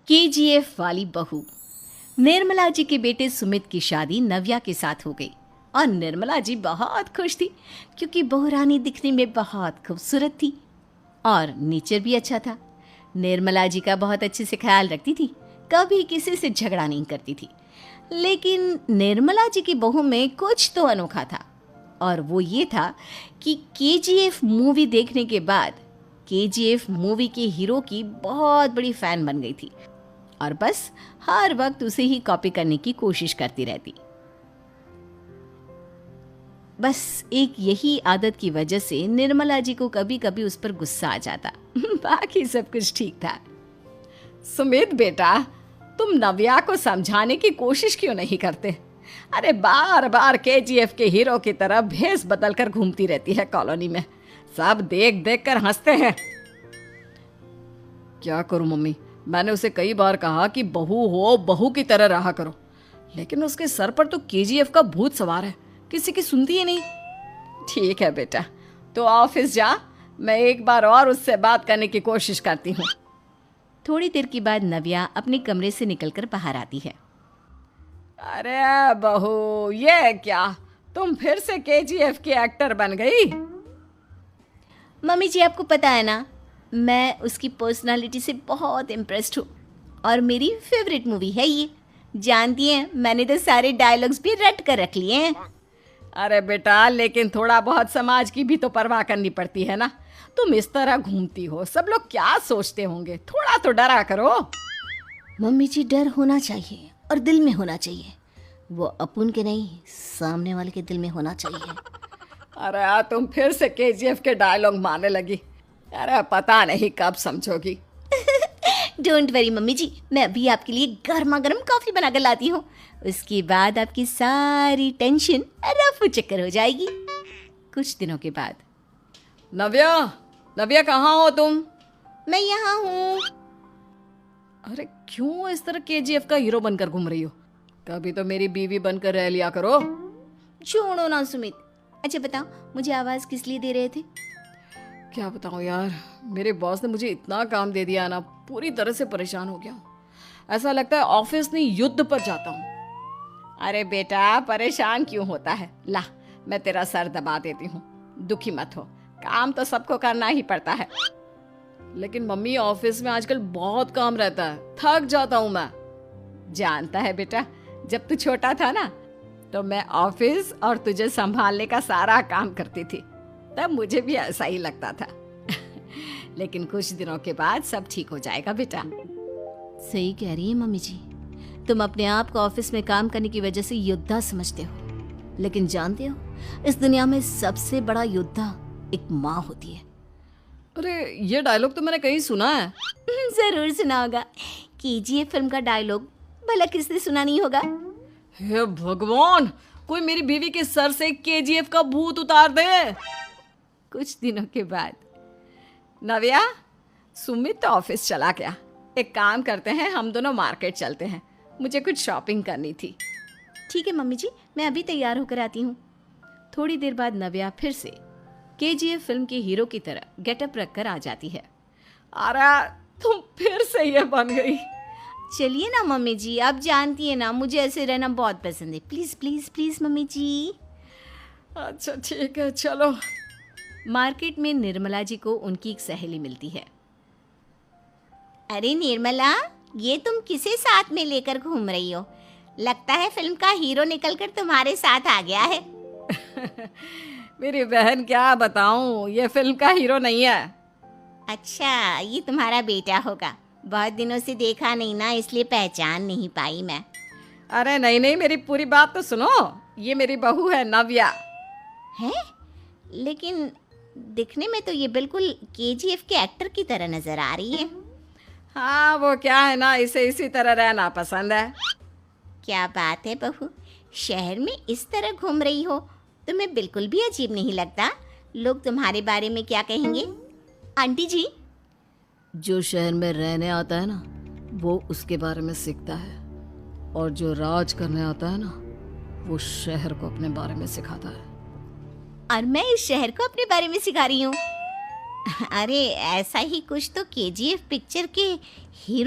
KGF वाली बहू। निर्मला जी के बेटे सुमित की शादी नव्या के साथ हो गई और निर्मला जी बहुत खुश थी क्योंकि बहू रानी दिखने में बहुत खूबसूरत थी और नेचर भी अच्छा था। निर्मला जी का बहुत अच्छे से ख्याल रखती थी, कभी किसी से झगड़ा नहीं करती थी। लेकिन निर्मला जी की बहू में कुछ तो अनोखा था और वो ये था कि केजीएफ मूवी देखने के बाद केजीएफ मूवी के हीरो की बहुत बड़ी फैन बन गई थी और बस हर वक्त उसे ही कॉपी करने की कोशिश करती रहती। बस एक यही आदत की वजह से निर्मला जी को कभी कभी उस पर गुस्सा आ जाता। बाकी सब कुछ ठीक था। सुमित बेटा, तुम नव्या को समझाने की कोशिश क्यों नहीं करते? अरे बार बार केजीएफ के हीरो की तरह भेस बदल कर घूमती रहती है कॉलोनी में, सब देख देख कर हंसते हैं। क्या करूं मम्मी, मैंने उसे कई बार कहा कि बहू हो बहू की तरह रहा करो, लेकिन उसके सर पर तो केजीएफ का भूत सवार है, किसी की सुनती ही नहीं। ठीक है बेटा, तो ऑफिस जा, मैं एक बार और उससे बात करने की कोशिश करती हूँ। थोड़ी देर के बाद नव्या अपने कमरे से निकलकर बाहर आती है। अरे बहू, ये क्या, तुम फिर से केजीएफ की एक्टर बन गई? मम्मी जी, आपको पता है ना, मैं उसकी पर्सनालिटी से बहुत इम्प्रेस्ड हूँ और मेरी फेवरेट मूवी है ये। जानती हैं, मैंने तो सारे डायलॉग्स भी रट कर रख लिए हैं। अरे बेटा, लेकिन थोड़ा बहुत समाज की भी तो परवाह करनी पड़ती है ना। तुम इस तरह घूमती हो, सब लोग क्या सोचते होंगे, थोड़ा तो डरा करो। मम्मी जी, डर होना चाहिए और दिल में होना चाहिए, वो अपुन के नहीं सामने वाले के दिल में होना चाहिए। अरे तुम फिर से केजीएफ के डायलॉग मारने लगी। अरे पता नहीं कब समझोगी। डोंट वरी मम्मी जी, मैं अभी आपके लिए गर्मा गर्म कॉफी बना कर लाती हूँ, उसके बाद आपकी सारी टेंशन रफू चक्कर हो जाएगी। कुछ दिनों के बाद। नव्या, नव्या कहाँ हो तुम? मैं यहाँ हूँ। अरे क्यों इस तरह केजीएफ का हीरो बनकर घूम रही हो? कभी तो मेरी बीवी बनकर रह लिया करो। छोड़ो ना सुमित। अच्छा बताओ, मुझे आवाज किस लिए दे रहे थे? क्या बताऊं यार, मेरे बॉस ने मुझे इतना काम दे दिया ना, पूरी तरह से परेशान हो गया हूँ। ऐसा लगता है ऑफिस नहीं युद्ध पर जाता हूँ। अरे बेटा, परेशान क्यों होता है? ला, मैं तेरा सर दबा देती हूँ, दुखी मत हो, काम तो सबको करना ही पड़ता है। लेकिन मम्मी, ऑफिस में आजकल बहुत काम रहता है, थक जाता हूँ मैं। जानता है बेटा, जब तू छोटा था ना, तो मैं ऑफिस और तुझे संभालने का सारा काम करती थी, तब मुझे भी ऐसा ही लगता था। लेकिन कुछ दिनों के बाद सब ठीक हो जाएगा बेटा। सही कह रही है मम्मी जी, तुम अपने आप को ऑफिस में काम करने की वजह से योद्धा समझते हो, लेकिन जानते हो, इस दुनिया में सबसे बड़ा योद्धा एक माँ होती है। अरे ये डायलॉग तो मैंने कहीं सुना है। जरूर सुना होगा, केजीएफ फिल्म का डायलॉग, भला किसने सुना नहीं होगा? हे भगवान, कोई मेरी बीवी के सर से केजीएफ का भूत उतार दे। कुछ दिनों के बाद। नव्या, सुमित तो ऑफिस चला गया, एक काम करते हैं, हम दोनों मार्केट चलते हैं, मुझे कुछ शॉपिंग करनी थी। ठीक है मम्मी जी, मैं अभी तैयार होकर आती हूँ। थोड़ी देर बाद नव्या फिर से केजीएफ फिल्म के हीरो की तरह गेटअप रखकर आ जाती है। अरे तुम फिर से ये बन गई। चलिए ना मम्मी जी, आप जानती है ना, मुझे ऐसे रहना बहुत पसंद है। प्लीज प्लीज प्लीज मम्मी जी। अच्छा ठीक है, चलो। मार्केट में निर्मला जी को उनकी एक सहेली मिलती है। अरे निर्मला, ये तुम किसे साथ में लेकर घूम रही हो? लगता है फिल्म का हीरो निकलकर तुम्हारे साथ आ गया है। मेरी बहन, क्या बताऊं, ये फिल्म का हीरो नहीं है। अच्छा, ये तुम्हारा बेटा होगा, बहुत दिनों से देखा नहीं ना, इसलिए पहचान नहीं पाई मैं। अरे नहीं नहीं, मेरी पूरी बात तो सुनो, ये मेरी बहू है नव्या। है? लेकिन दिखने में तो ये बिल्कुल केजीएफ के एक्टर की तरह नजर आ रही है। हाँ, वो क्या है ना, इसे इसी तरह रहना पसंद है। क्या बात है बहू, शहर में इस तरह घूम रही हो, तुम्हें बिल्कुल भी अजीब नहीं लगता? लोग तुम्हारे बारे में क्या कहेंगे? आंटी जी, जो शहर में रहने आता है ना, वो उसके बारे में सीखता है, और जो राज करने आता है ना, वो शहर को अपने बारे में सिखाता है। और मैं इस शहर को अपने बारे में सिखा रही हूँ। अरे ऐसा ही कुछ तो केजीएफ पिक्चर के हीरो